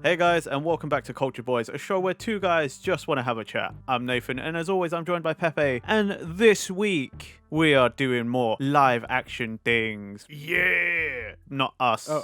Hey guys, and welcome back to Culture Boys, a show where two guys just want to have a chat. I'm Nathan, and as always, I'm joined by Pepe. And this week, we are doing more live action things. Yeah! Not us. Oh,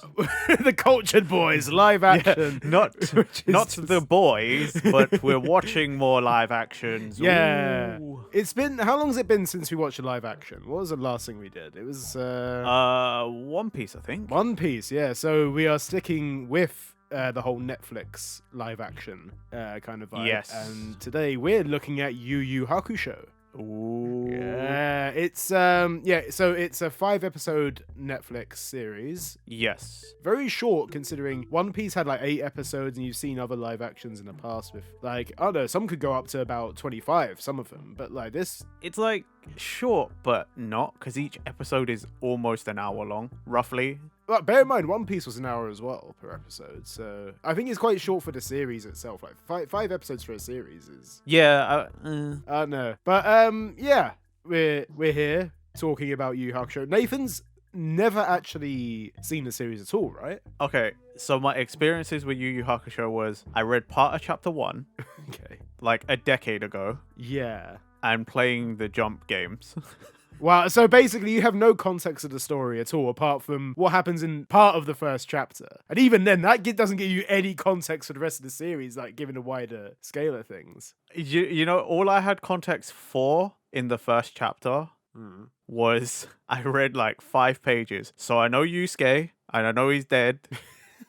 the Cultured Boys, live action. Not just- the boys, but we're watching more live actions. Yeah. Ooh. It's been, how long has it been since we watched a live action? What was the last thing we did? It was, One Piece, I think. One Piece, yeah. So we are sticking with the whole Netflix live action kind of vibe. Yes. And today we're looking at Yuyu Hakusho. Ooh. Yeah, it's so it's a 5-episode Netflix series. Yes. Very short considering One Piece had like 8 episodes, and you've seen other live actions in the past with like, I don't know, some could go up to about 25, some of them, but like this, It's like short, but not, because each episode is almost an hour long, roughly. well, bear in mind One Piece was an hour as well per episode, so I think it's quite short for the series itself. Like five episodes for a series is, Yeah. I don't know, but yeah, we're here talking about Yu Yu Hakusho. Nathan's never actually seen the series at all, right? Okay, so my experiences with Yu Yu Hakusho was I read part of chapter 1 Okay. like a decade ago Yeah. and playing the jump games. Wow, so basically you have no context of the story at all, apart from what happens in part of the first chapter. And even then, that doesn't give you any context for the rest of the series, like given the wider scale of things. You know, all I had context for in the first chapter was I read like 5 pages. So I know Yusuke, and I know he's dead,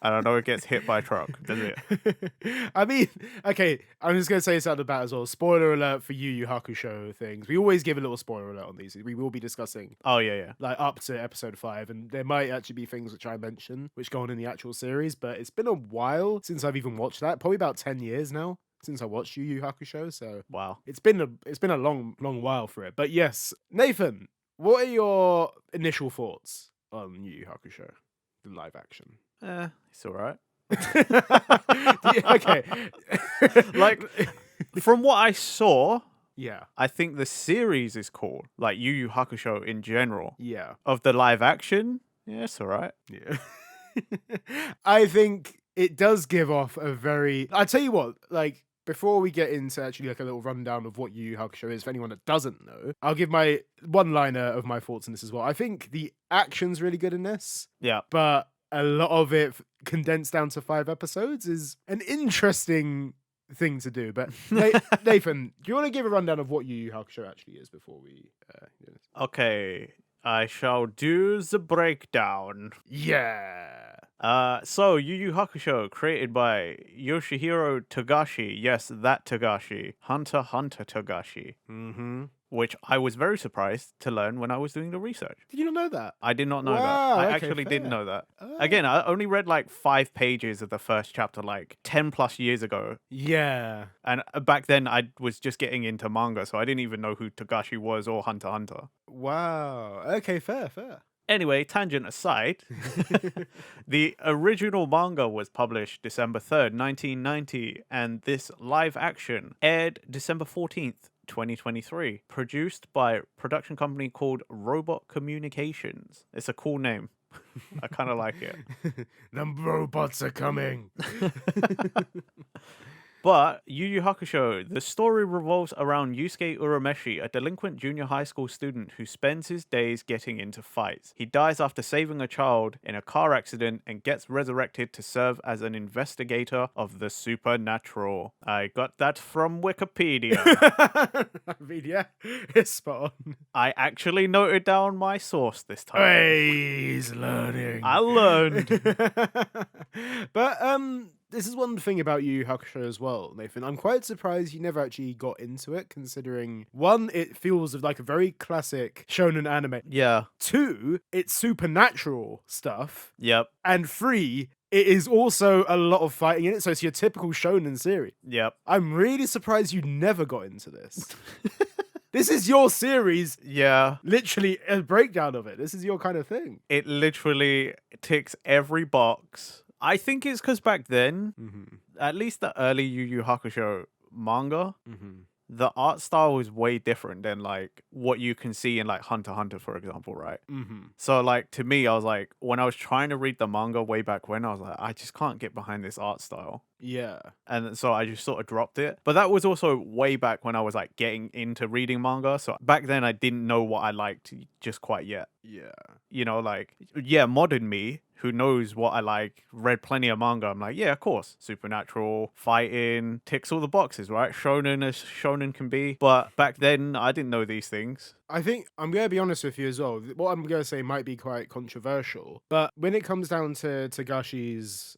and I know he gets hit by a truck. That's it. I mean, okay, I'm just going to say this out the bat as well. Spoiler alert for Yu Yu Hakusho things. We always give a little spoiler alert on these. We will be discussing Oh, yeah. like up to episode 5, and there might actually be things which I mention which go on in the actual series, but it's been a while since I've even watched that. Probably about 10 years now since I watched Yu Yu Hakusho, so Wow. it's been a long while for it. But yes, Nathan, what are your initial thoughts on Yu Yu Hakusho, the live action? It's all right. Okay. Like, from what I saw, yeah. I think the series is cool. Like Yu Yu Hakusho in general. Yeah. Of the live action, yeah, it's all right. Yeah. I think it does give off a very, I tell you what, like, before we get into actually like a little rundown of what Yu Yu Hakusho is, for anyone that doesn't know, I'll give my one-liner of my thoughts on this as well. I think the action's really good in this, Yeah. but a lot of it condensed down to 5 episodes is an interesting thing to do. But Nathan, do you want to give a rundown of what Yu Yu Hakusho actually is before we do this? Okay, I shall do the breakdown. Yeah. So Yu Yu Hakusho, created by Yoshihiro Togashi, yes, that Togashi, Hunter x Hunter Togashi, Mm-hmm. which I was very surprised to learn when I was doing the research. Did you not know that? I did not know that. Wow, I okay, actually didn't fair. know that. Oh. Again, I only read like 5 pages of the first chapter like 10 plus years ago. Yeah. And back then I was just getting into manga, so I didn't even know who Togashi was or Hunter x Hunter. Wow. Okay, fair. Anyway, tangent aside, the original manga was published December 3rd, 1990, and this live action aired December 14th, 2023, produced by a production company called Robot Communications. It's a cool name. I kind of like it. The robots are coming. But Yu Yu Hakusho, the story revolves around Yusuke Urameshi, a delinquent junior high school student who spends his days getting into fights. He dies after saving a child in a car accident and gets resurrected to serve as an investigator of the supernatural. I got that from Wikipedia. I mean, yeah, it's spot on. I actually noted down my source this time. Hey, he's learning. I learned. But this is one thing about Yu Yu Hakusho as well, Nathan. I'm quite surprised you never actually got into it, considering 1, it feels like a very classic shonen anime. Yeah. 2, it's supernatural stuff. Yep. And 3, it is also a lot of fighting in it, so it's your typical shonen series. Yep. I'm really surprised you never got into this. This is your series, Yeah. literally a breakdown of it. This is your kind of thing. It literally ticks every box. I think it's because back then, Mm-hmm. at least the early Yu Yu Hakusho manga, Mm-hmm. the art style is way different than like what you can see in like Hunter x Hunter, for example, right? So like to me, I was like, when I was trying to read the manga way back when, I was like, I just can't get behind this art style. Yeah. And so I just sort of dropped it. But that was also way back when I was like getting into reading manga. So back then I didn't know what I liked just quite yet. Yeah. You know, like, yeah, modern me, who knows what I like, read plenty of manga. I'm like, yeah, of course. Supernatural, fighting, ticks all the boxes, right? Shonen as shonen can be. But back then, I didn't know these things. I think I'm going to be honest with you as well. What I'm going to say might be quite controversial, but when it comes down to Tagashi's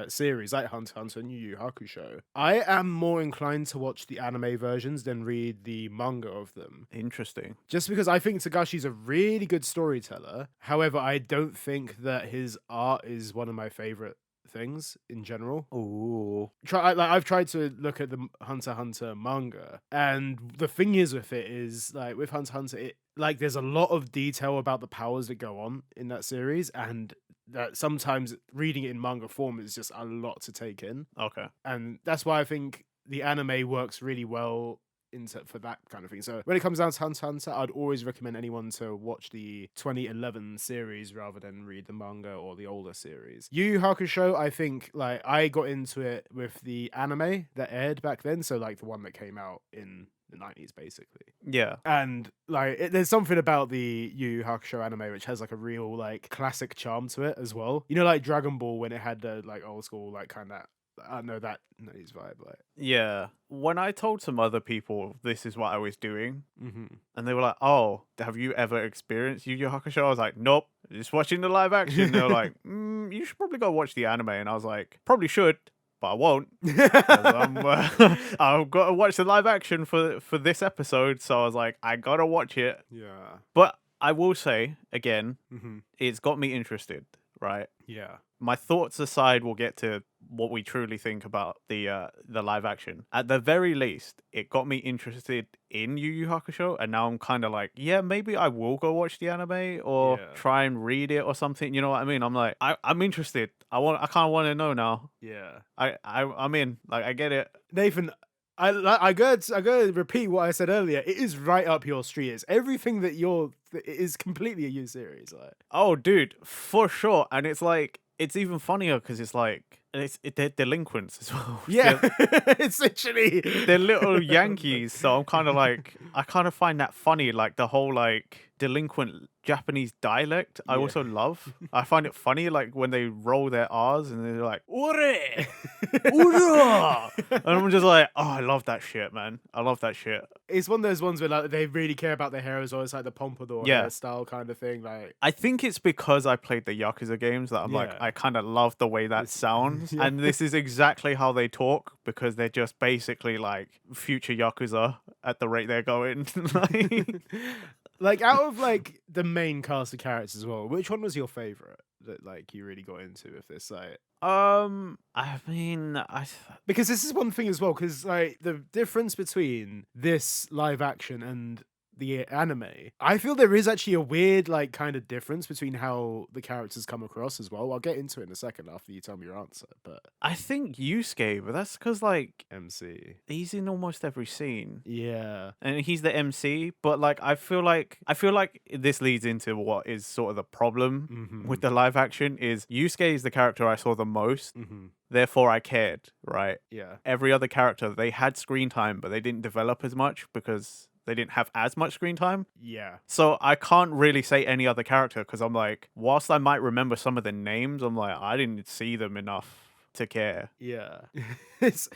series like Hunter x Hunter and Yu Yu Hakusho, I am more inclined to watch the anime versions than read the manga of them. Interesting. Just because I think Tagashi's a really good storyteller. However, I don't think that his art is one of my favorite things in general. Ooh. I've tried to look at the Hunter x Hunter manga, and the thing is with it is like with Hunter x Hunter, it like there's a lot of detail about the powers that go on in that series, and that sometimes reading it in manga form is just a lot to take in. Okay. And that's why I think the anime works really well for that kind of thing. So when it comes down to Hunter x Hunter, I'd always recommend anyone to watch the 2011 series rather than read the manga or the older series. Yu Yu Hakusho, I think like I got into it with the anime that aired back then, so like the one that came out in the 90s basically. Yeah. And like there's something about the Yu Yu Hakusho anime which has like a real like classic charm to it as well. You know, like Dragon Ball when it had the like old school like kind of I don't know that 90s vibe like. Yeah. When I told some other people this is what I was doing, Mm-hmm. and they were like, "Oh, have you ever experienced Yu Yu Hakusho?" I was like, "Nope, just watching the live action." They were like, "You should probably go watch the anime," and I was like, "Probably should, but I won't. 'Cause I've got to watch the live action for this episode." So I was like, "I gotta watch it." Yeah. But I will say again, Mm-hmm. it's got me interested. Right. Yeah. My thoughts aside, we'll get to what we truly think about the live action. At the very least, it got me interested in Yu Yu Hakusho, and now I'm kind of like, yeah, maybe I will go watch the anime or Yeah. try and read it or something. You know what I mean? I'm like, I'm interested. I kind of want to know now. Yeah. I'm in. Like, I get it. Nathan, I gotta repeat what I said earlier. It is right up your street. It's everything that it is completely a you series. Like, Oh, dude, for sure. And it's like, it's even funnier because it's like, they're delinquents as well. yeah, it's literally They're little Yankees, so I'm kind of like, I kind of find that funny, like the whole like delinquent Japanese dialect. I Yeah. also love. I find it funny, like when they roll their R's and they're like, "Ore, ura," and I'm just like, oh, I love that shit, man. I love that shit. It's one of those ones where like they really care about their hair as well. It's like the pompadour Yeah. hairstyle kind of thing. Like, I think it's because I played the Yakuza games that I'm like, Yeah. I kind of love the way that sounds. Yeah. And this is exactly how they talk because they're just basically like future Yakuza at the rate they're going. Like, like out of like the main cast of characters as well, which one was your favorite that like you really got into with this? Like, I mean, because this is one thing as well, because like the difference between this live action and the anime, I feel there is actually a weird like kind of difference between how the characters come across as well. I'll get into it in a second after you tell me your answer, but I think Yusuke, but that's because like MC. he's in almost every scene. Yeah. And he's the MC, but like I feel like this leads into what is sort of the problem with the live action is Yusuke is the character I saw the most. Therefore I cared, right? Yeah. Every other character, they had screen time, but they didn't develop as much because they didn't have as much screen time. Yeah. So I can't really say any other character because I'm like, whilst I might remember some of the names, I'm like, I didn't see them enough to care. Yeah. It's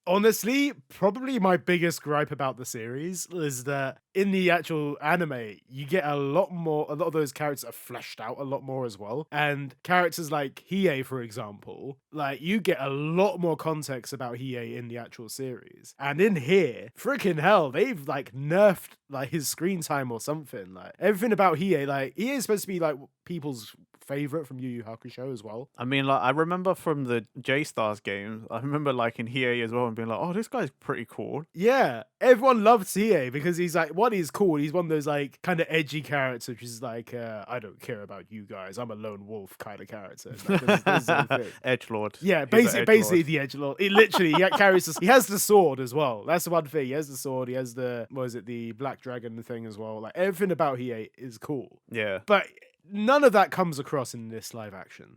honestly probably my biggest gripe about the series is that in the actual anime, you get a lot of those characters are fleshed out a lot more as well. And characters like Hiei, for example, like you get a lot more context about Hiei in the actual series. And in here, freaking hell, they've like nerfed like his screen time or something. Like everything about Hiei, like Hiei is supposed to be like people's favorite from Yu Yu Hakusho as well. I mean, like, I remember from the J-Stars games, I remember liking Hiei as well and being like, oh, this guy's pretty cool. Yeah, everyone loved Hiei because he's like, one, he's cool. He's one of those like kind of edgy characters, which is like, I don't care about you guys. I'm a lone wolf kind of character. Like, there's the thing. Edgelord. Yeah, He's an basically edgelord. the edgelord. He literally carries he has the sword as well. That's the one thing. He has the sword. He has the the black dragon thing as well. Like everything about Hiei is cool. Yeah. But none of that comes across in this live action.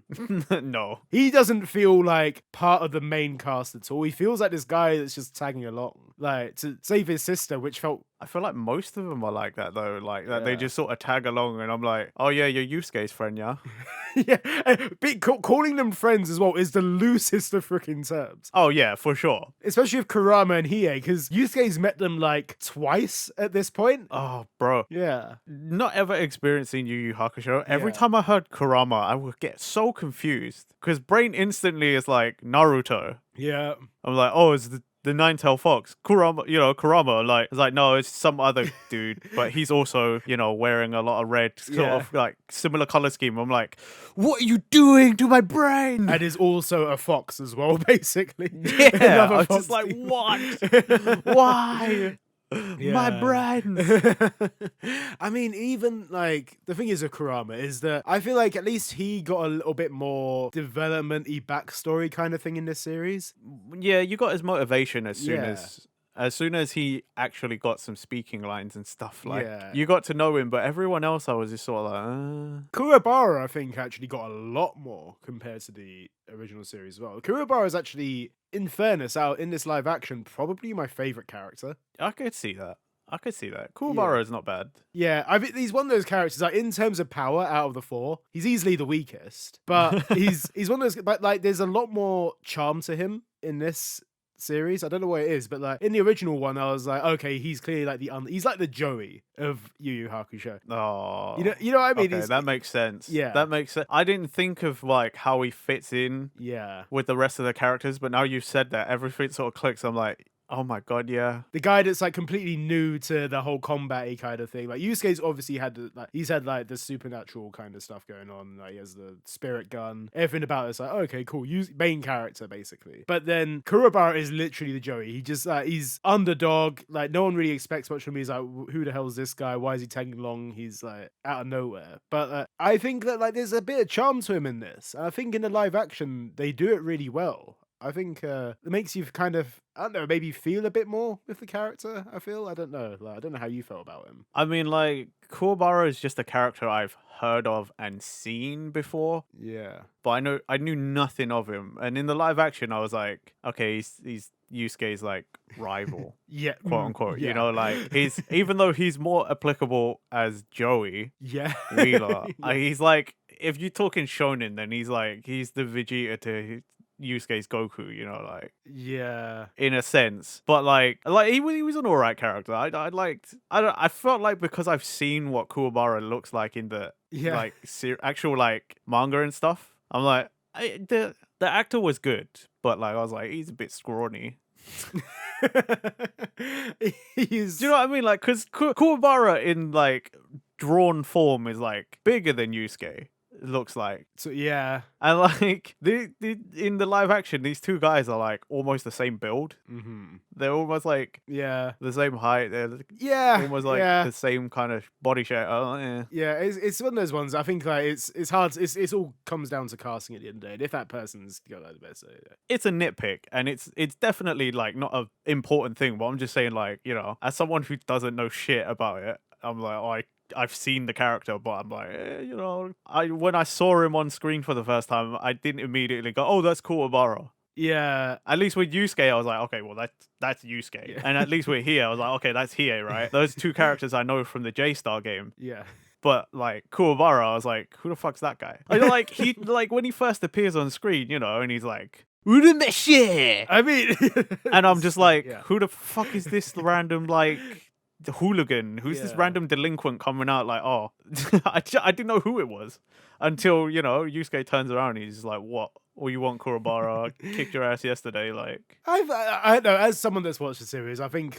No. He doesn't feel like part of the main cast at all. He feels like this guy that's just tagging along, like to save his sister, which felt. I feel like most of them are like that though, like that they Yeah. just sort of tag along, and I'm like, oh yeah, you're Yusuke's friend, yeah. Yeah, calling them friends as well is the loosest of freaking terms. Oh yeah, for sure. Especially with Kurama and Hiei, because Yusuke's met them like twice at this point. Oh, bro. Yeah. Not ever experiencing Yu Yu Hakusho. Every Yeah. time I heard Kurama, I would get so confused because brain instantly is like Naruto. Yeah. I'm like, oh, it's the nine-tailed fox. Kurama, Kurama, like, it's like, no, it's some other dude, but he's also, wearing a lot of red, sort of like similar color scheme. I'm like, what are you doing to my brain? And is also a fox as well, basically. Yeah, Another I was fox just like, dude. what? Why? My Yeah. brain. I mean, even like the thing is with Kurama is that I feel like at least he got a little bit more development-y backstory kind of thing in this series. Yeah, you got his motivation as soon Yeah. as soon as he actually got some speaking lines and stuff. Like, Yeah. you got to know him, but everyone else, I was just sort of like, Kuwabara, I think, actually got a lot more compared to the original series as well. Kuwabara is actually, in fairness, out in this live action, probably my favorite character. I could see that. Kuwabara is not bad. Yeah, I think he's one of those characters, like, in terms of power, out of the four, he's easily the weakest. But he's one of those, but like, there's a lot more charm to him in this series. I don't know what it is, but like in the original one, I was like, okay, he's clearly like he's like the Joey of Yu Yu Hakusho. Oh, You know what I mean? okay, that makes sense. Yeah. That makes sense. I didn't think of like how he fits in Yeah. with the rest of the characters, but now you've said that, everything sort of clicks. I'm like, oh my god, yeah. The guy that's like completely new to the whole combat-y kind of thing. Like Yusuke's obviously had he's had like the supernatural kind of stuff going on. Like he has the spirit gun. Everything about it's like, okay, cool. Main character basically. But then Kuwabara is literally the Joey. He just he's underdog. Like no one really expects much from him. He's like, who the hell is this guy? Why is he tagging along? He's like out of nowhere. But I think that like there's a bit of charm to him in this. I think in the live action they do it really well. I think it makes you kind of, I don't know, maybe feel a bit more with the character, I feel. I don't know. Like, I don't know how you felt about him. I mean, like, Kuwabara is just a character I've heard of and seen before, Yeah. but I knew nothing of him. And in the live action, I was like, okay, he's Yusuke's like rival, Yeah. quote unquote. Yeah. Like he's, even though he's more applicable as Joey Yeah. Wheeler, Yeah. he's like, if you're talking shonen, then he's the Vegeta to Yusuke's Goku, like, Yeah. in a sense. But like he was an alright character. I felt like, because I've seen what Kuwabara looks like in the Yeah. like actual like manga and stuff, I'm like, the actor was good, but like I was like, he's a bit scrawny. He's. Do you know what I mean? Like, because Kuwabara in like drawn form is like bigger than Yusuke. It looks like. So, yeah. And like in the live action, these two guys are like almost the same build. Mm-hmm. They're almost like Yeah. the same height. They're Yeah. almost like yeah. the same kind of body shape. Yeah. Yeah, it's one of those ones. I think like it's hard. It's all comes down to casting at the end of the day. And if that person's got like the best, yeah. It's a nitpick, and it's definitely like not an important thing. But I'm just saying, like, as someone who doesn't know shit about it, I'm like, oh, I've seen the character, but I'm like, when I saw him on screen for the first time, I didn't immediately go, oh, that's Kuwabara. Yeah. At least with Yusuke, I was like, okay, well, that's Yusuke. Yeah. And at least with Hiei, I was like, okay, that's Hiei, right? Those two characters I know from the J-Star game. Yeah. But like Kuwabara, I was like, who the fuck's that guy? Like he like when he first appears on screen, and he's like, Urumeshi! I mean, And I'm just like, yeah. who the fuck is this random like the hooligan? Who's this Yeah. random delinquent coming out like, oh, I didn't know who it was until, Yusuke turns around and he's just like, what? Or you want Kuwabara? I kicked your ass yesterday, like. I don't know. As someone that's watched the series, I think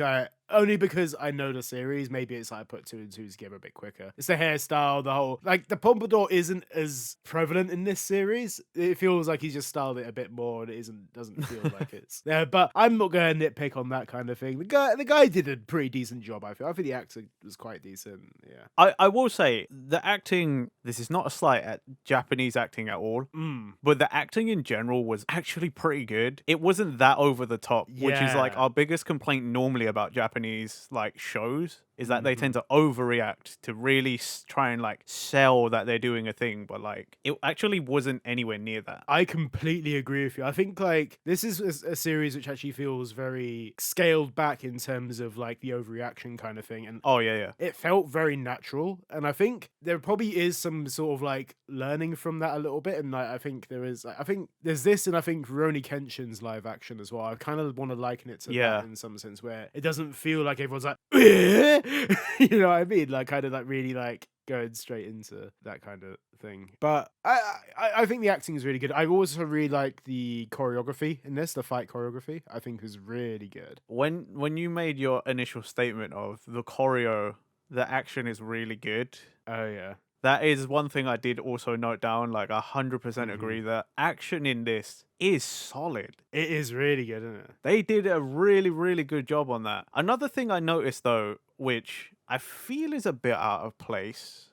only because I know the series. Maybe it's like I put two and two together a bit quicker. It's the hairstyle, the whole like the pompadour isn't as prevalent in this series. It feels like he's just styled it a bit more, and doesn't feel like it's there. But I'm not going to nitpick on that kind of thing. The guy did a pretty decent job. I feel. I think the acting was quite decent. Yeah. I will say the acting. This is not a slight at Japanese acting at all, but the acting in general was actually pretty good. It wasn't that over the top, which is like Yeah. our biggest complaint normally about Japanese like shows is that they tend to overreact to really try and like sell that they're doing a thing, but like it actually wasn't anywhere near that. I completely agree with you. I think like this is a series which actually feels very scaled back in terms of like the overreaction kind of thing, and Oh yeah. it felt very natural. And I think there probably is some sort of like learning from that a little bit. And like, I think there is. I think there's this, and I think Rurouni Kenshin's live action as well. I kind of want to liken it to that in some sense, where it doesn't feel like everyone's like, you know what I mean? Like kind of like really like going straight into that kind of thing. But I think the acting is really good. I also really like the choreography in this. The fight choreography I think is really good. When you made your initial statement of the choreo, the action is really good. Oh yeah. That is one thing I did also note down. Like 100% agree that action in this is solid. It is really good, isn't it? They did a really, really good job on that. Another thing I noticed though, which I feel is a bit out of place,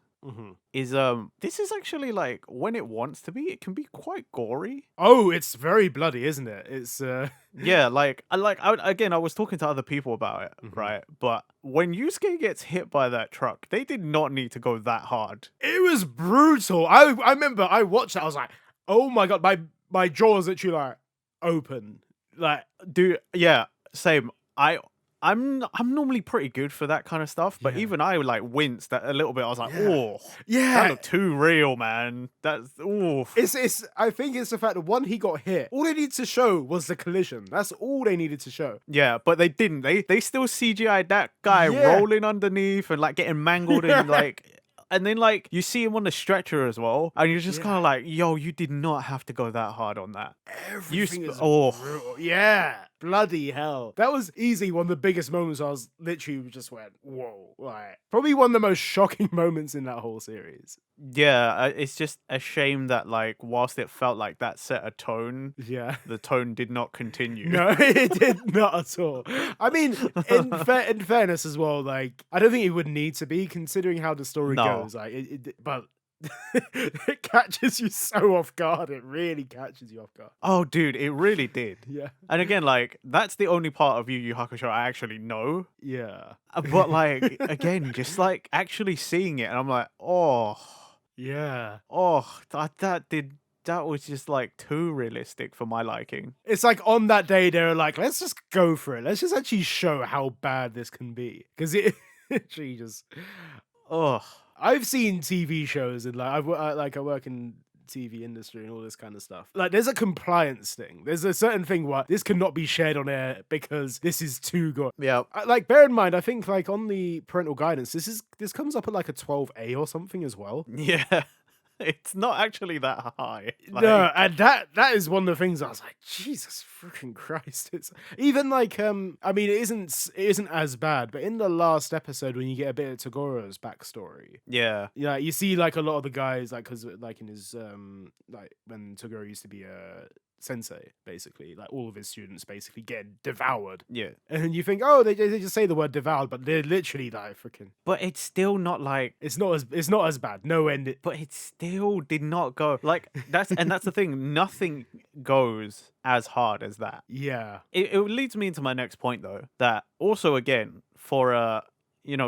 is this is actually like when it wants to be, it can be quite gory. Oh, it's very bloody, isn't it? It's Yeah, like I was talking to other people about it, right? But when Yusuke gets hit by that truck, they did not need to go that hard. it was brutal. I remember I watched that. I was like, oh my god, my jaw was literally like open. Like, Dude, yeah, same. I'm normally pretty good for that kind of stuff, but even I like winced a little bit. I was like, oh, that yeah. looked too real, man. That's oof. It's I think it's the fact that one, he got hit. All they needed to show was the collision. That's all they needed to show. Yeah, but they didn't. They still CGI'd that guy rolling underneath and like getting mangled and like. And then, like, you see him on the stretcher as well, and you're just kind of like, yo, you did not have to go that hard on that. Everything is brutal. Yeah, bloody hell. That was easily one of the biggest moments. I was literally just went, whoa. Like, probably one of the most shocking moments in that whole series. Yeah, it's just a shame that, like, whilst it felt like that set a tone, the tone did not continue. No, it did not at all. I mean, in fairness as well, like, I don't think it would need to be, considering how the story goes. Like, but it catches you so off guard. It really catches you off guard. Oh, dude, it really did. Yeah. And again, like, that's the only part of Yu Yu Hakusho I actually know. Yeah. But, like, again, just, like, actually seeing it, and I'm like, oh. Yeah. Oh, that was just like too realistic for my liking. It's like on that day they were like, let's just go for it. Let's just actually show how bad this can be. Because it literally just... Oh, I've seen TV shows and like I work in TV industry and all this kind of stuff. Like there's a compliance thing. There's a certain thing where this cannot be shared on air because this is too good. yeah. Like bear in mind, I think like on the parental guidance, this comes up at like a 12A or something as well. Yeah. It's not actually that high. Like, No, and that is one of the things I was like, Jesus freaking Christ. It's even like I mean it isn't as bad, but in the last episode when you get a bit of Togoro's backstory. yeah. Yeah, you see like a lot of the guys like cuz like in his like when Toguro used to be a sensei, basically, like all of his students basically get devoured. Yeah. And you think, oh, they just say the word devoured, but they're literally like freaking. But it's still not like. It's not as bad. No end. But it still did not go like that's the thing. Nothing goes as hard as that. Yeah. It leads me into my next point though. That also again for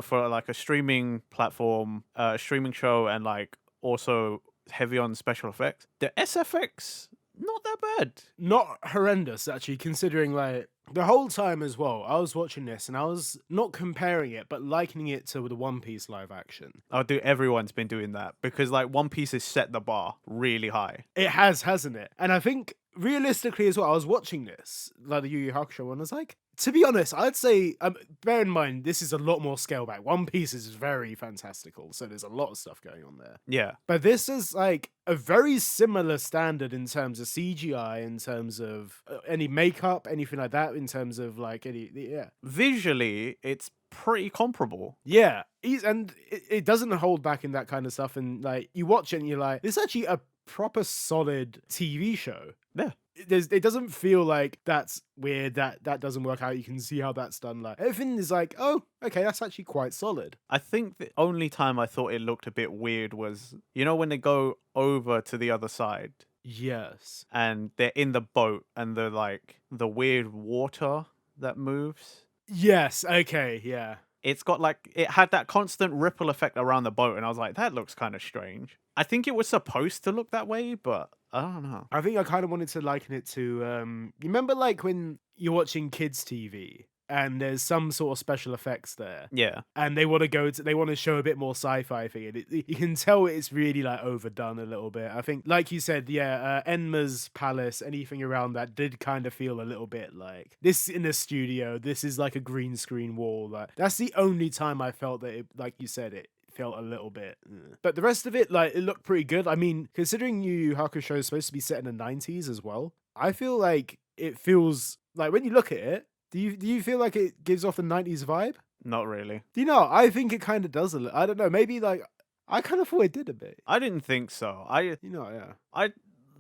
for like a streaming platform, streaming show, and like also heavy on special effects. The SFX. Not that bad. Not horrendous, actually, considering like the whole time as well. I was watching this and I was not comparing it, but likening it to the One Piece live action. Oh, dude, everyone's been doing that because like One Piece has set the bar really high. It has, hasn't it? And I think realistically as well, I was watching this, like the Yu Yu Hakusho one, I was like, To be honest, I'd say, bear in mind, this is a lot more scale back. One Piece is very fantastical, so there's a lot of stuff going on there. Yeah. But this is like a very similar standard in terms of CGI, in terms of any makeup, anything like that, in terms of like yeah. Visually, it's pretty comparable. Yeah. And it doesn't hold back in that kind of stuff. And like you watch it and you're like, this is actually a proper solid TV show. Yeah. It doesn't feel like that's weird, that doesn't work out. You can see how that's done. Like everything is like, oh, okay, that's actually quite solid. I think the only time I thought it looked a bit weird was, you know, when they go over to the other side Yes. and they're in the boat and the like the weird water that moves. Yes. Okay. Yeah. It's got like it had that constant ripple effect around the boat, and I was like, that looks kind of strange. I think it was supposed to look that way, but I don't know. I think I kind of wanted to liken it to you remember like when you're watching kids TV and there's some sort of special effects there. Yeah. And they want to show a bit more sci-fi thing, and you can tell it's really like overdone a little bit. I think, like you said, yeah, Enma's palace, anything around that did kind of feel a little bit like this in the studio. This is like a green screen wall. Like that's the only time I felt that, like you said, it felt a little bit. But the rest of it, like, it looked pretty good. I mean, considering Yu Yu Hakusho is supposed to be set in the 90s as well, I feel like it feels like when you look at it. Do you feel like it gives off a 90s vibe? Not really. Do you know? I think it kind of does a little. I don't know. Maybe like I kind of thought it did a bit. I didn't think so. Yeah. I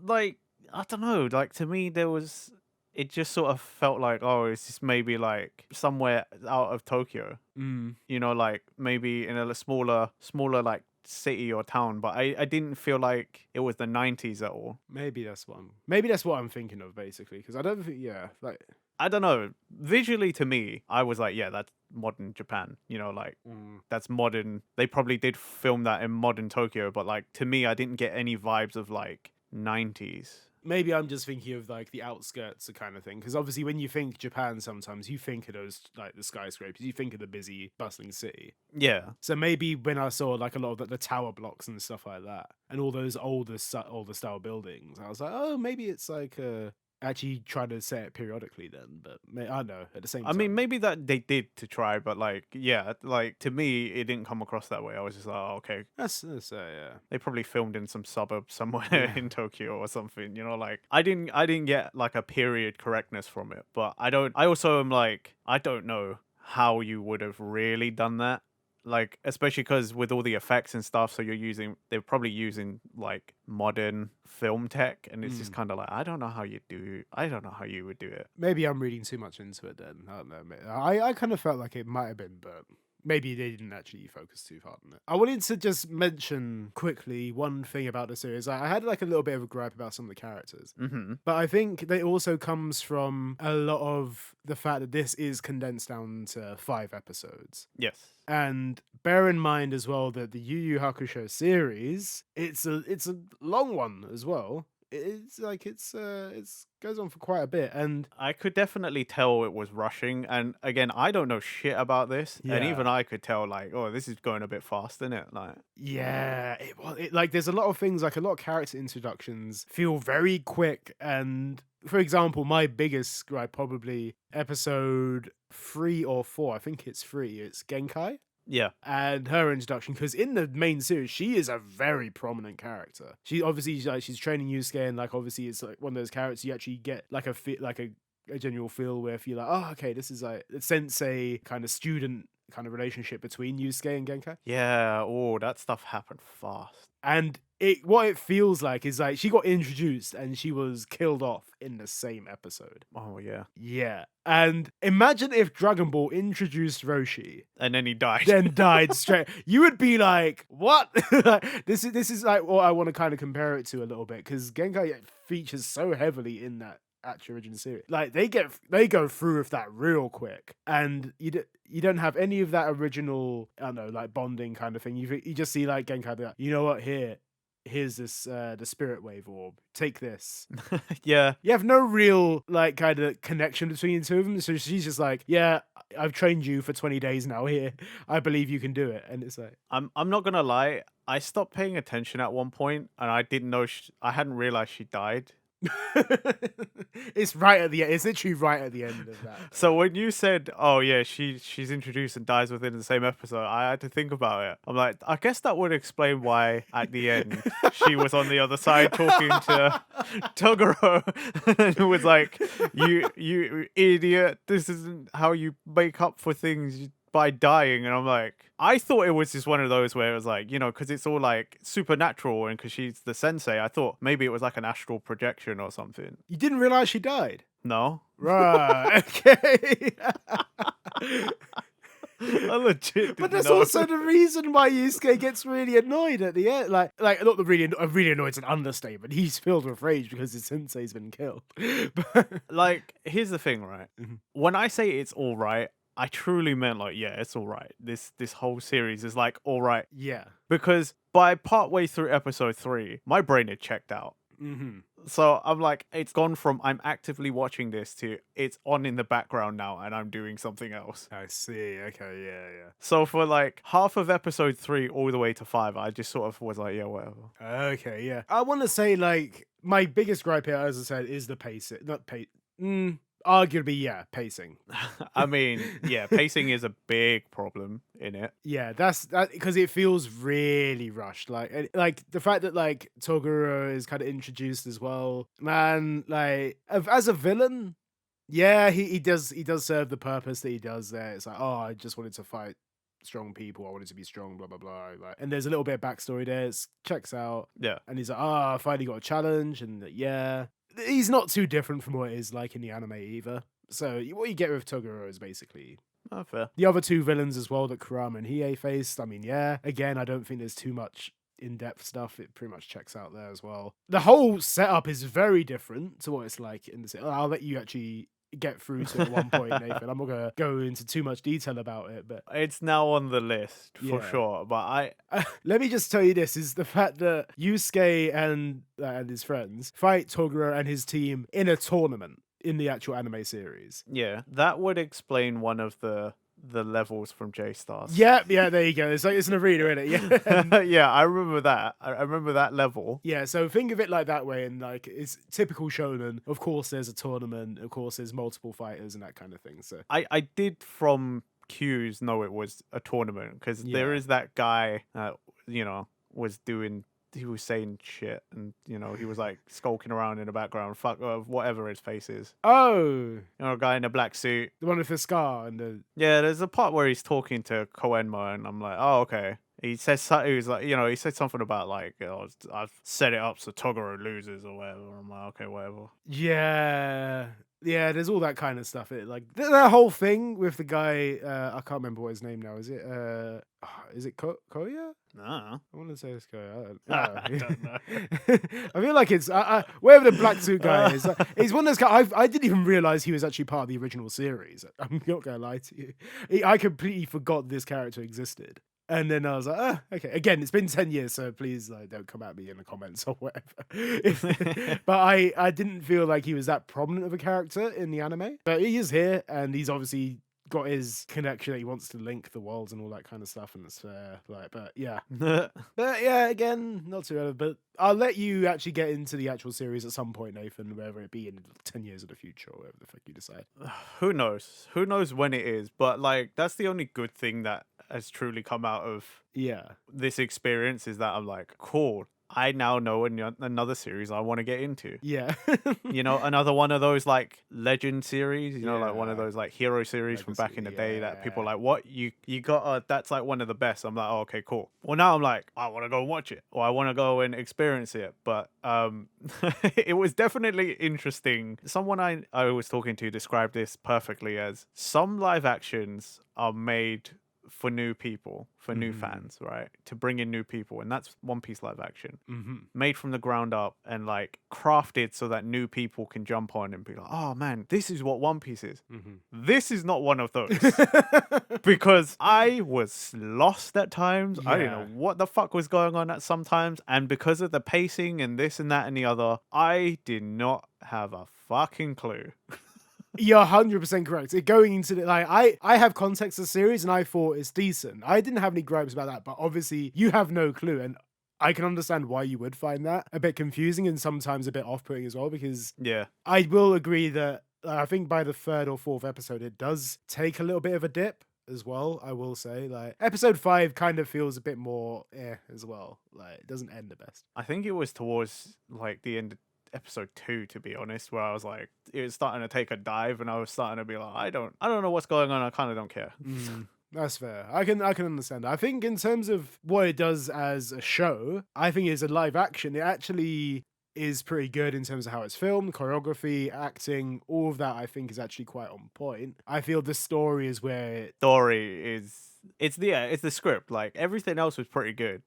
like, I don't know. Like to me, it just sort of felt like, oh, it's just maybe like somewhere out of Tokyo. You know, like maybe in a smaller like city or town. But I didn't feel like it was the 90s at all. Maybe that's what I'm thinking of basically. Because I don't think like. I don't know. Visually, to me, I was like, yeah, that's modern Japan. You know, like that's modern. They probably did film that in modern Tokyo, but like to me, I didn't get any vibes of like 90s. Maybe I'm just thinking of like the outskirts kind of thing. Because obviously, when you think Japan, sometimes you think of those like the skyscrapers, you think of the busy, bustling city. Yeah. So maybe when I saw like a lot of the tower blocks and stuff like that, and all those older style buildings, I was like, oh, maybe it's like actually try to say it periodically then, but I don't know at the same time. I mean, maybe that they did to try, but like, yeah, like to me, it didn't come across that way. I was just like, oh, okay, that's yeah. They probably filmed in some suburb somewhere Yeah. in Tokyo or something. You know, like I didn't get like a period correctness from it, but I also am like, I don't know how you would have really done that. Like, especially because with all the effects and stuff, so they're probably using like modern film tech, and it's just kind of like, I don't know how you would do it. Maybe I'm reading too much into it then. I don't know. I kind of felt like it might have been, but maybe they didn't actually focus too hard on it. I wanted to just mention quickly one thing about the series. I had like a little bit of a gripe about some of the characters, but I think that also comes from a lot of the fact that this is condensed down to 5 episodes. Yes. And bear in mind as well that the Yu Yu Hakusho series, it's a long one as well. It's goes on for quite a bit, and I could definitely tell it was rushing. And again, I don't know shit about this, and Yeah. even I could tell like, oh, this is going a bit fast, isn't it? Like, yeah, like there's a lot of things, like a lot of character introductions feel very quick. And for example, my biggest gripe, probably episode 3 or 4, I think it's 3. It's Genkai. yeah, And her introduction, because in the main series, she is a very prominent character. She obviously she's training Yusuke, and like obviously it's like one of those characters you actually get like a general feel where if you're like, oh, okay, this is like a sensei kind of student kind of relationship between Yusuke and Genkai. yeah. Oh, that stuff happened fast. And what it feels like is like she got introduced and she was killed off in the same episode. Oh yeah, Yeah. And imagine if Dragon Ball introduced Roshi, and then he died. then died straight. You would be like, what? This is like what I want to kind of compare it to a little bit, because Genkai features so heavily in that actual original series. Like they go through with that real quick, and you don't have any of that original, I don't know, like bonding kind of thing. You just see like Genkai be like, you know what, here's this the spirit wave orb, take this. Yeah. You have no real like kind of connection between the two of them, so she's just like, yeah, I've trained you for 20 days now, here, I believe you can do it. And it's like, I'm not gonna lie, I stopped paying attention at one point, and I didn't know I hadn't realized she died. It's right at the end. It's literally right at the end of that. So when you said, "Oh yeah, she's introduced and dies within the same episode," I had to think about it. I'm like, I guess that would explain why at the end she was on the other side talking to Toguro, and it was like, "You idiot! This isn't how you make up for things by dying." And I'm like, I thought it was just one of those where it was like, because it's all like supernatural and because she's the sensei, I thought maybe it was like an astral projection or something. You didn't realize she died? No. Right. Okay. I legit didn't But that's know. also the reason why Yusuke gets really annoyed at the end. Like not the really annoyed is an understatement. He's filled with rage because his sensei's been killed. But Like, here's the thing, right? Mhm. When I say it's all right, I truly meant like, yeah, it's all right. This whole series is like all right yeah. because by partway through episode 3, my brain had checked out. hmm So I'm like, it's gone from I'm actively watching this to it's on in the background now and I'm doing something else. I see. Okay. Yeah. So for like half of episode 3 all the way to 5, I just sort of was like, yeah, whatever. Okay. Yeah. I want to say like my biggest gripe here, as I said, is the pacing. Not pace. Arguably, yeah, pacing. I mean, yeah, pacing is a big problem in it. Yeah, that's that because it feels really rushed. Like the fact that like Toguro is kind of introduced as well, man. Like as a villain, yeah, he does serve the purpose that he does there. It's like, oh, I just wanted to fight strong people. I wanted to be strong. Blah blah blah. Like, and there's a little bit of backstory there. It checks out. Yeah. And he's like, oh, I finally got a challenge, and yeah, he's not too different from what it is like in the anime either. So what you get with Toguro is basically Oh, fair. the other two villains as well that Kurama and Hiei faced. I mean, yeah, again, I don't think there's too much in-depth stuff. It pretty much checks out there as well. The whole setup is very different to what it's like in the. I'll let you actually get through to it at one point, Nathan. I'm not gonna go into too much detail about it, but It's now on the list for Yeah. sure. But let me just tell you this: is the fact that Yusuke and his friends fight Toguro and his team in a tournament in the actual anime series. yeah, that would explain one of the levels from J Stars. Yeah, there you go. It's like it's an arena, isn't it? Yeah. Yeah, I remember that. I remember that level. Yeah, so think of it like that way, and like it's typical shonen. Of course, there's a tournament. Of course, there's multiple fighters and that kind of thing. So I did from cues know it was a tournament because there Yeah. is that guy he was saying shit and he was like skulking around in the background, whatever his face is. oh, A guy in a black suit. the one with the scar and the Yeah, there's a part where he's talking to Koenma and I'm like, oh okay. He says he was like, he said something about like, I've set it up so Toguro loses or whatever. I'm like, okay, whatever. yeah. There's all that kind of stuff. It like that whole thing with the guy. I can't remember what his name now. Is it Koya? Nah. I want to say this guy. I don't know. I feel like it's wherever the black suit guy is. He's one of those guys. I didn't even realize he was actually part of the original series. I'm not gonna lie to you. I completely forgot this character existed. And then I was like, okay. Again, it's been 10 years, so please don't come at me in the comments or whatever. But I didn't feel like he was that prominent of a character in the anime. But he is here, and he's obviously got his connection that he wants to link the worlds and all that kind of stuff, and it's fair. But yeah. But yeah, again, not too relevant. But I'll let you actually get into the actual series at some point, Nathan, whether it be in 10 years of the future or whatever the fuck you decide. Who knows? Who knows when it is? But like, that's the only good thing that has truly come out of Yeah. this experience is that I'm like, cool. I now know another series I want to get into. Yeah. Another one of those like legend series, like one of Yeah. those like hero series from back in the day that people are Yeah. like, what? You got that's like one of the best. I'm like, oh, okay, cool. Well, now I'm like, I want to go and watch it or I want to go and experience it. But it was definitely interesting. Someone I was talking to described this perfectly as some live actions are made for new people, for new fans, right? To bring in new people. And that's One Piece live action. Made from the ground up and like crafted so that new people can jump on and be like, oh man, this is what One Piece is. This is not one of those. Because I was lost at times. I didn't know what the fuck was going on at sometimes. And because of the pacing and this and that and the other, I did not have a fucking clue. You're 100% correct. Going into the I have context of the series and I thought it's decent. I didn't have any gripes about that, but obviously you have no clue. And I can understand why you would find that a bit confusing and sometimes a bit off-putting as well, because Yeah. I will agree that I think by the third or fourth episode, it does take a little bit of a dip as well. I will say, like, episode 5 kind of feels a bit more as well. Like, it doesn't end the best. I think it was towards like the end of episode 2, to be honest, where I was like, it was starting to take a dive, and I was starting to be like, I don't know what's going on. I kind of don't care. That's fair. I can understand that. I think in terms of what it does as a show, I think as a live action, it actually is pretty good in terms of how it's filmed, choreography, acting, all of that. I think is actually quite on point. I feel the story is where Story is. It's the script. Like everything else was pretty good,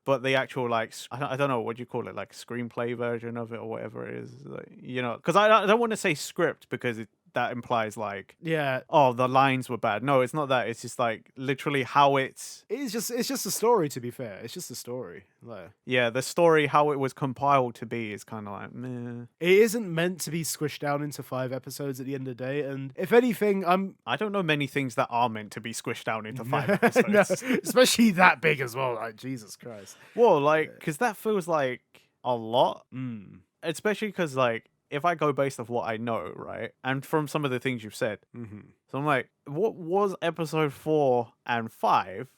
but the actual like I don't know what you call it, like screenplay version of it or whatever it is, like, because I don't want to say script because that implies like oh the lines were bad. No, it's not that. It's just like literally how it's just a story. To be fair, it's just a story. Like the story, how it was compiled to be is kind of like meh. It isn't meant to be squished down into 5 episodes at the end of the day. And if anything, I don't know many things that are meant to be squished down into 5 episodes, no, especially that big as well. Like Jesus Christ. Well, like because that feels like a lot, especially because like. If I go based off what I know, right, and from some of the things you've said, so I'm like, what was episode 4 and 5?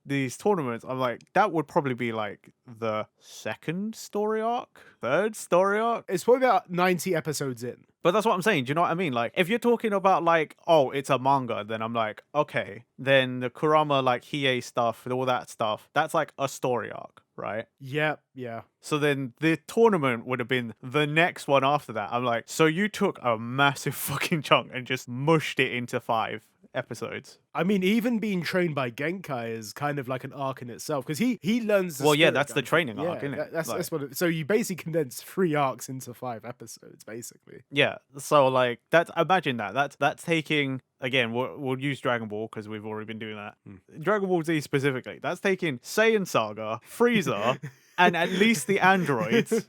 These tournaments, I'm like, that would probably be like the second story arc, third story arc. It's probably about 90 episodes in. But that's what I'm saying. Do you know what I mean? Like, if you're talking about like, oh, it's a manga, then I'm like, okay, then the Kurama like Hiei stuff, all that stuff, that's like a story arc, right? Yeah. So then the tournament would have been the next one after that. I'm like, so you took a massive fucking chunk and just mushed it into 5 episodes. I mean, even being trained by Genkai is kind of like an arc in itself, because he learns. Well, yeah, that's the training arc, isn't it? That's what. So you basically condense 3 arcs into 5 episodes, basically. Yeah. So like imagine that. That's taking. Again, we'll use Dragon Ball because we've already been doing that. Dragon Ball Z specifically. That's taking Saiyan Saga, Frieza, and at least the androids.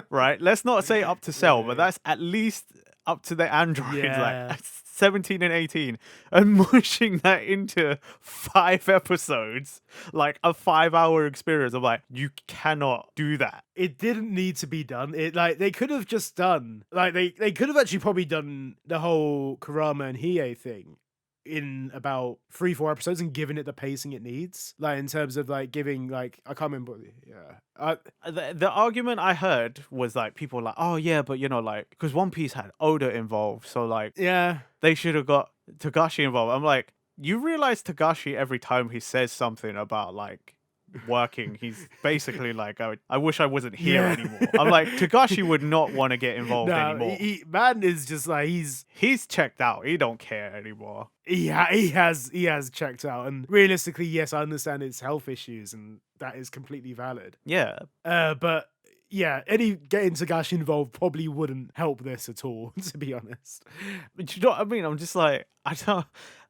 Right? Let's not say up to Cell, but that's at least up to the androids, like 17 and 18, and mushing that into 5 episodes, like a 5-hour experience. I'm like, you cannot do that. It didn't need to be done. It like they could have just done like they could have actually probably done the whole Kurama and Hiei thing in about 3-4 episodes and given it the pacing it needs, like in terms of like giving like I can't remember. The argument I heard was like people were like, oh yeah, but like because One Piece had Oda involved, so like they should have got Togashi involved. I'm like, you realize Togashi every time he says something about like working, he's basically like, I wish I wasn't here anymore. I'm like, Togashi would not want to get involved anymore. Man is just like he's checked out. He don't care anymore. He has checked out, and realistically, yes, I understand it's health issues, and that is completely valid. Yeah. But yeah, any getting Togashi involved probably wouldn't help this at all, to be honest. But you know what I mean? I'm just like,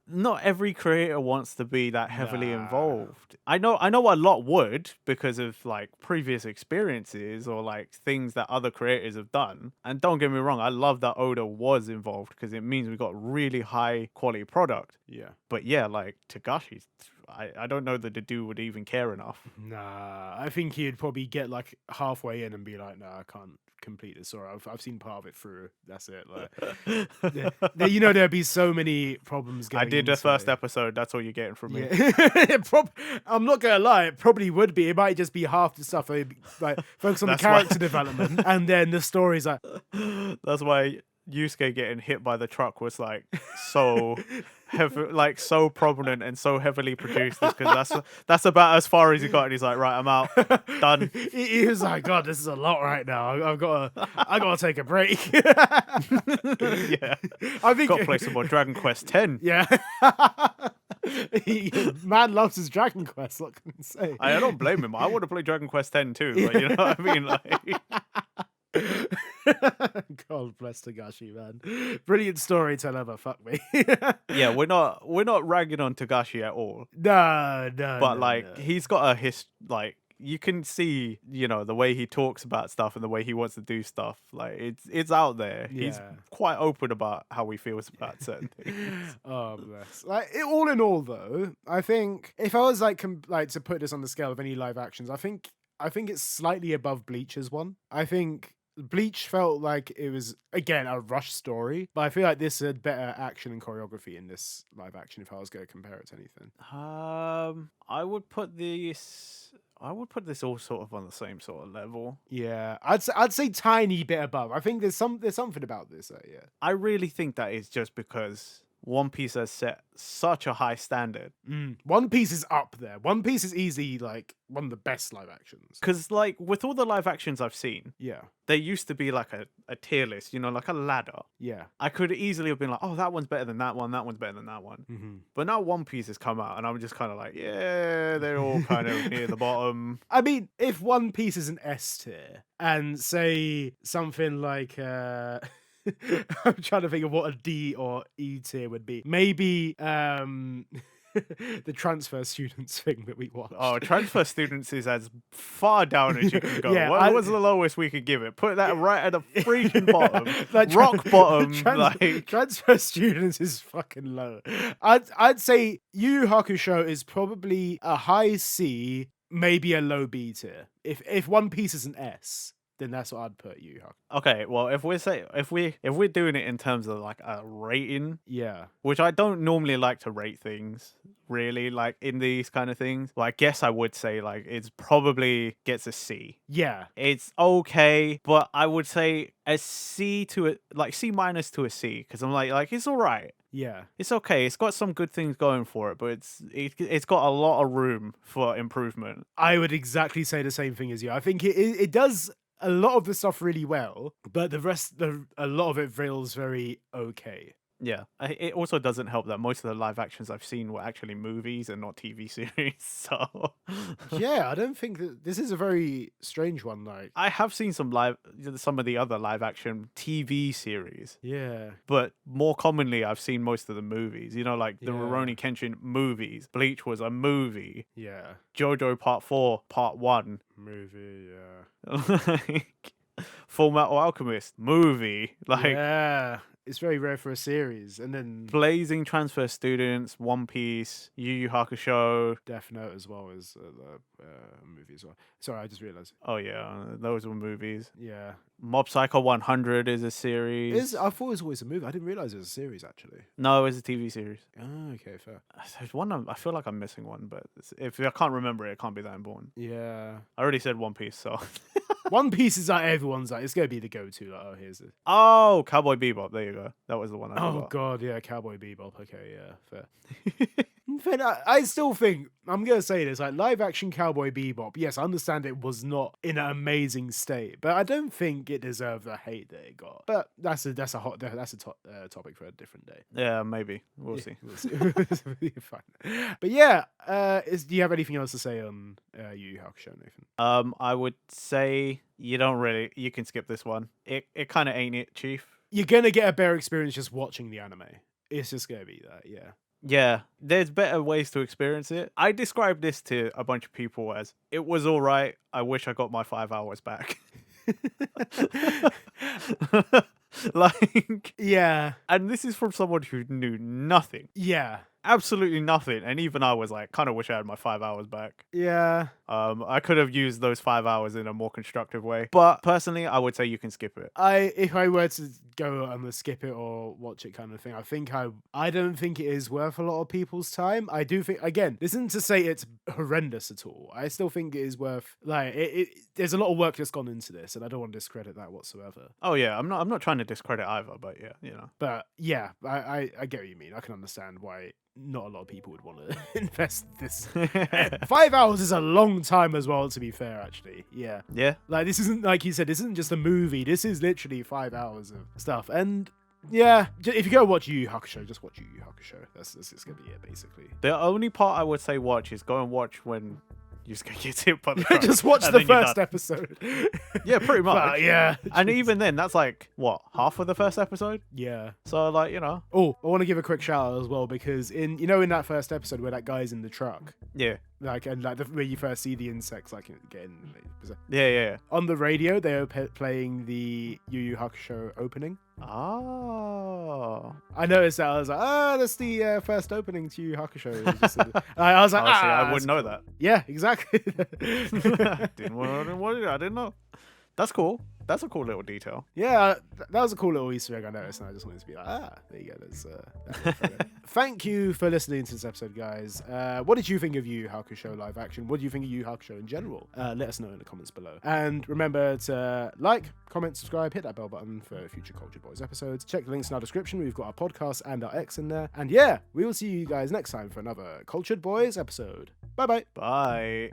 not every creator wants to be that heavily involved. I know a lot would because of like previous experiences or like things that other creators have done. And don't get me wrong, I love that Oda was involved because it means we got really high quality product. Yeah. But yeah, like Togashi, I don't know that the dude would even care enough. Nah, I think he'd probably get like halfway in and be like, nah, I can't complete this, or I've seen part of it through. That's it. Like, there'd be so many problems. I did the first episode. That's all you're getting from me. Yeah. I'm not gonna lie. It probably would be. It might just be half the stuff. Like focus on the character development, and then the story's like. That's why Yusuke getting hit by the truck was like so heavy, like so prominent and so heavily produced, because that's about as far as he got, and he's like, right, I'm out, done. He was like, God, this is a lot right now. I gotta take a break. Yeah, I think gotta play some more Dragon Quest X. Yeah. Man loves his Dragon Quest. What can I say? I don't blame him. I want to play Dragon Quest X too. But you know what I mean? Like. God bless Togashi, man. Brilliant storyteller, but fuck me. Yeah, we're not ragging on Togashi at all. No. But he's got a you can see, the way he talks about stuff and the way he wants to do stuff. Like it's out there. He's Yeah. quite open about how he feels about certain things. Oh bless. All in all, though, I think if I was to put this on the scale of any live actions, I think it's slightly above Bleach's one. I think Bleach felt like it was again a rush story, but I feel like this had better action and choreography in this live action. If I was going to compare it to anything, I would put this. All sort of on the same sort of level. yeah, I'd say tiny bit above. I think there's something about this. Yeah, I really think that is just because One Piece has set such a high standard. One Piece is up there. One Piece is easily like one of the best live actions. Because like with all the live actions I've seen, Yeah, there used to be like a tier list, like a ladder. yeah. I could easily have been like, oh, that one's better than that one, that one's better than that one. Mm-hmm. But now One Piece has come out, and I'm just kind of like, yeah, they're all kind of near the bottom. I mean, if One Piece is an S tier, and say something like I'm trying to think of what a D or E tier would be. Maybe the transfer students thing that we watched. Oh, transfer students is as far down as you can go. Yeah, what was the lowest we could give it? Put that right at the freaking bottom, rock bottom. Transfer students is fucking low. I'd say Yu Yu Hakusho is probably a high C, maybe a low B tier. If One Piece is an S, then that's what I'd put Yu Yu Hakusho. Okay, well, if we're doing it in terms of like a rating, Yeah. which I don't normally like to rate things really, like in these kind of things. Well, I guess I would say like it's probably gets a C. Yeah. It's okay, but I would say a C to a like C minus to a C, because I'm like it's all right. Yeah. It's okay. It's got some good things going for it, but it's got a lot of room for improvement. I would exactly say the same thing as you. I think it does a lot of the stuff really well, but a lot of it feels very okay. Yeah. It also doesn't help that most of the live actions I've seen were actually movies and not TV series. So Yeah, I don't think that this is a very strange one. Like, I have seen some of the other live action TV series, yeah, but more commonly I've seen most of the movies. Like the Yeah. Rurouni Kenshin movies. Bleach was a movie. yeah, JoJo Part 4, Part 1. movie, yeah, Like Full Metal Alchemist movie. Like yeah. It's very rare for a series, and then Blazing Transfer Students, One Piece, Yu Yu Hakusho. Death Note as well as a movie as well. Sorry, I just realized. Oh yeah, those were movies. Yeah, Mob Psycho 100 is a series. I thought it was always a movie. I didn't realize it was a series actually. No, it's a TV series. Oh, okay, fair. There's one I feel like I'm missing one, but if I can't remember it, it can't be that important. Yeah. I already said One Piece, so. One Piece is like everyone's like it's gonna be the go-to. Like, oh, here's it. Oh, Cowboy Bebop. There you go. That was the one I Oh forgot. god, yeah, Cowboy Bebop. Okay, yeah, fair. I still think I'm gonna say this like live action Cowboy Bebop. Yes, I understand it was not in an amazing state, but I don't think it deserved the hate that it got. But that's a topic for a different day. Yeah, maybe we'll see. We'll see. Fine. But yeah, do you have anything else to say on Yu Yu Hakusho, Nathan? I would say you can skip this one. It kind of ain't it, Chief. You're gonna get a better experience just watching the anime. It's just gonna be that, yeah. Yeah, there's better ways to experience it. I described this to a bunch of people as it was all right. I wish I got my 5 hours back. Like, yeah, and this is from someone who knew nothing. yeah, Absolutely nothing. And even I was like, kind of wish I had my 5 hours back. yeah. I could have used those 5 hours in a more constructive way. But personally, I would say you can skip it. If I were to go and skip it or watch it kind of thing, I don't think it is worth a lot of people's time. I do think, again, this isn't to say it's horrendous at all. I still think it is worth, like, there's a lot of work that's gone into this, and I don't want to discredit that whatsoever. Oh yeah, I'm not trying to discredit either, but yeah, But yeah, I get what you mean. I can understand why not a lot of people would want to invest this. 5 hours is a long time as well, to be fair, actually. Yeah. Yeah. Like, this isn't, like you said, this isn't just a movie. This is literally 5 hours of stuff. And yeah, if you go watch Yu Yu Hakusho, just watch Yu Yu Hakusho. That's just going to be it, basically. The only part I would say watch is go and watch when you just get hit by the truck. Just watch and the then you're first done. episode. Yeah, pretty much. But, yeah. And even then, that's like, what, half of the first episode? Yeah. So, like, Oh, I want to give a quick shout out as well, because in that first episode where that guy's in the truck, Yeah. Like, and like where you first see the insects, like getting Yeah. on the radio. They were playing the Yu Yu Hakusho opening. Oh. I noticed that. I was like, that's the first opening to Yu Yu Hakusho. I was like, Honestly, I that's wouldn't know cool. that. Yeah, exactly. I didn't know. That's cool. That's a cool little detail. Yeah, that was a cool little Easter egg I noticed, and I just wanted to be like, there you go. There's, Thank you for listening to this episode, guys. What did you think of Yu Yu Hakusho live action? What do you think of Yu Yu Hakusho in general? Let us know in the comments below. And remember to like, comment, subscribe, hit that bell button for future Cultured Boys episodes. Check the links in our description. We've got our podcast and our X in there. And yeah, we will see you guys next time for another Cultured Boys episode. Bye-bye. Bye.